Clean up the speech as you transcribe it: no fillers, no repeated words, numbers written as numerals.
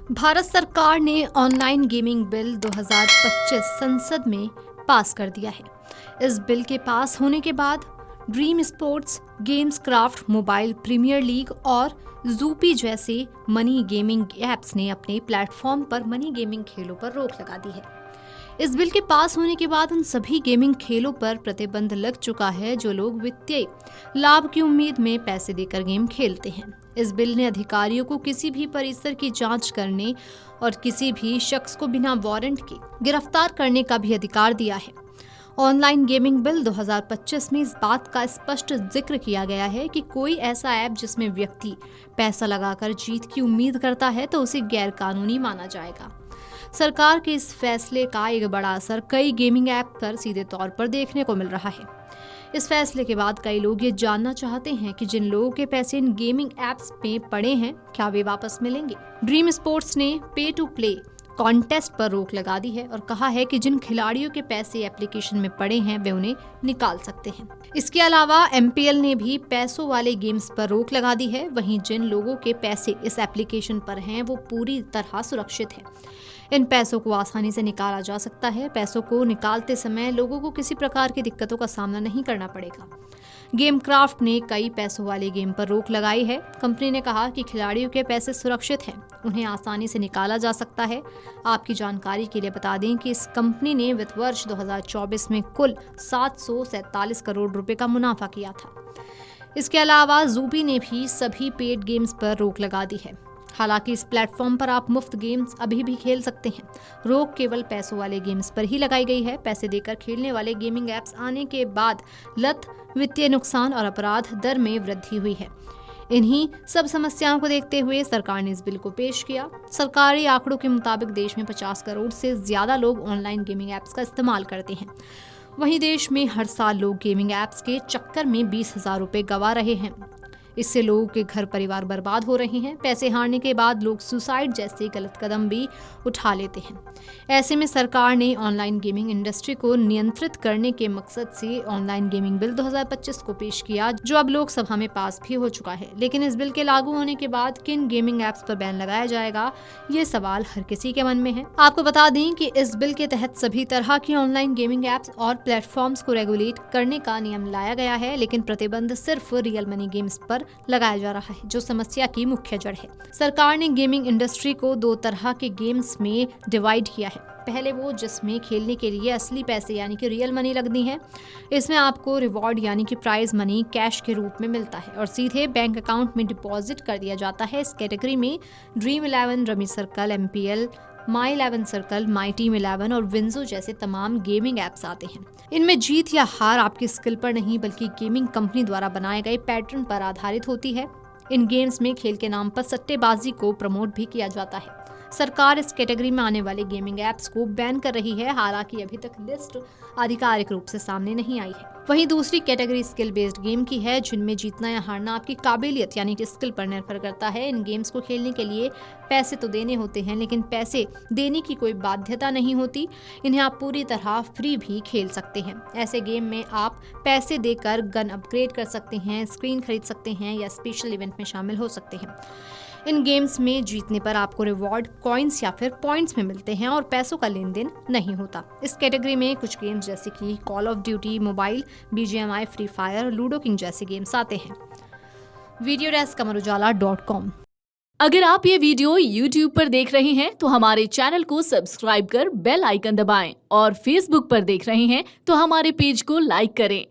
भारत सरकार ने online gaming bill 2025 संसद में पास कर दिया है। इस बिल के पास होने के बाद dream sports, games craft, mobile premier league और ज़ूपी जैसे मनी गेमिंग ऐप्स ने अपने प्लेटफॉर्म पर मनी गेमिंग खेलों पर रोक लगा दी है। इस बिल के पास होने के बाद उन सभी गेमिंग खेलों पर प्रतिबंध लग चुका है जो लोग वित्तीय लाभ की उम्मीद में पैसे देकर गेम खेलते हैं। इस बिल ने अधिकारियों को किसी भी परिसर की जांच करने और किसी भी शख्स को बिना वारंट के गिरफ्तार करने का भी अधिकार दिया है। ऑनलाइन गेमिंग बिल 2025 में इस बात का स्पष्ट जिक्र किया गया है कि कोई ऐसा ऐप जिसमें व्यक्ति पैसा लगाकर जीत की उम्मीद करता है तो उसे गैर कानूनी माना जाएगा। सरकार के इस फैसले का एक बड़ा असर कई गेमिंग ऐप पर सीधे तौर पर देखने को मिल रहा है। इस फैसले के बाद कई लोग ये जानना चाहते हैं कि जिन लोगों के पैसे इन गेमिंग ऐप्स में पड़े हैं क्या वे वापस मिलेंगे। ड्रीम स्पोर्ट्स ने पे टू प्ले कॉन्टेस्ट पर रोक लगा दी है और कहा है कि जिन खिलाड़ियों के पैसे एप्लीकेशन में पड़े हैं वे उन्हें निकाल सकते हैं। इसके अलावा एमपीएल ने भी पैसों वाले गेम्स पर रोक लगा दी है। वहीं जिन लोगों के पैसे इस एप्लीकेशन पर हैं वो पूरी तरह सुरक्षित है। इन पैसों को आसानी से निकाला जा सकता है। पैसों को निकालते समय लोगों को किसी प्रकार की दिक्कतों का सामना नहीं करना पड़ेगा। गेम क्राफ्ट ने कई पैसों वाले गेम पर रोक लगाई है। कंपनी ने कहा कि खिलाड़ियों के पैसे सुरक्षित हैं, उन्हें आसानी से निकाला जा सकता है। आपकी जानकारी के लिए बता दें कि इस कंपनी ने वित्त वर्ष 2024 में कुल 747 करोड़ रुपए का मुनाफा किया था। इसके अलावा ज़ूबी ने भी सभी पेड गेम्स पर रोक लगा दी है। हालांकि इस प्लेटफॉर्म पर आप मुफ्त गेम्स अभी भी खेल सकते हैं। रोक केवल पैसों वाले गेम्स पर ही लगाई गई है। पैसे देकर खेलने वाले गेमिंग ऐप्स आने के बाद लत, वित्तीय नुकसान और अपराध दर में वृद्धि हुई है। इन्हीं सब समस्याओं को देखते हुए सरकार ने इस बिल को पेश किया। सरकारी आंकड़ों के मुताबिक देश में 50 करोड़ से ज्यादा लोग ऑनलाइन गेमिंग ऐप्स का इस्तेमाल करते हैं। वहीं देश में हर साल लोग गेमिंग ऐप्स के चक्कर में 20,000 रुपए गंवा रहे हैं। इससे लोगों के घर परिवार बर्बाद हो रहे हैं। पैसे हारने के बाद लोग सुसाइड जैसे गलत कदम भी उठा लेते हैं। ऐसे में सरकार ने ऑनलाइन गेमिंग इंडस्ट्री को नियंत्रित करने के मकसद से ऑनलाइन गेमिंग बिल 2025 को पेश किया, जो अब लोकसभा में पास भी हो चुका है। लेकिन इस बिल के लागू होने के बाद किन गेमिंग ऐप्स पर बैन लगाया जाएगा, ये सवाल हर किसी के मन में है। आपको बता दें कि इस बिल के तहत सभी तरह की ऑनलाइन गेमिंग ऐप्स और प्लेटफॉर्म्स को रेगुलेट करने का नियम लाया गया है, लेकिन प्रतिबंध सिर्फ रियल मनी गेम्स पर लगाया जा रहा है, जो समस्या की मुख्य जड़ है। सरकार ने गेमिंग इंडस्ट्री को 2 तरह के गेम्स में डिवाइड किया है। पहले वो जिसमें खेलने के लिए असली पैसे यानी कि रियल मनी लगनी है। इसमें आपको रिवॉर्ड यानी कि प्राइज मनी कैश के रूप में मिलता है और सीधे बैंक अकाउंट में डिपॉजिट कर दिया जाता है। इस कैटेगरी में dream 11, rummy circle, MPL, my 11 circle, my team 11 और विंजो जैसे तमाम गेमिंग ऐप्स आते हैं। इनमें जीत या हार आपकी स्किल पर नहीं बल्कि गेमिंग कंपनी द्वारा बनाए गए पैटर्न पर आधारित होती है। इन गेम्स में खेल के नाम पर सट्टेबाजी को प्रमोट भी किया जाता है। सरकार इस कैटेगरी में आने वाले गेमिंग ऐप्स को बैन कर रही है। हालांकि अभी तक लिस्ट आधिकारिक रूप से सामने नहीं आई है। वहीं दूसरी कैटेगरी स्किल बेस्ड गेम की है, जिनमें जीतना या हारना आपकी काबिलियत यानी कि स्किल पर निर्भर करता है। इन गेम्स को खेलने के लिए पैसे तो देने होते हैं, लेकिन पैसे देने की कोई बाध्यता नहीं होती। इन्हें आप पूरी तरह फ्री भी खेल सकते हैं। ऐसे गेम में आप पैसे देकर गन अपग्रेड कर सकते हैं, स्क्रीन खरीद सकते हैं या स्पेशल इवेंट में शामिल हो सकते हैं। इन गेम्स में जीतने पर आपको रिवॉर्ड कॉइन्स या फिर पॉइंट्स में मिलते हैं और पैसों का लेन देन नहीं होता। इस कैटेगरी में कुछ गेम्स जैसे कि call of duty mobile, BGMI, free fire, ludo king जैसे गेम्स आते हैं। Video desk amarujala.com। अगर आप ये वीडियो YouTube पर देख रहे हैं तो हमारे चैनल को सब्सक्राइब कर बेल आइकन दबाएं और Facebook पर देख रहे हैं तो हमारे पेज को लाइक करें।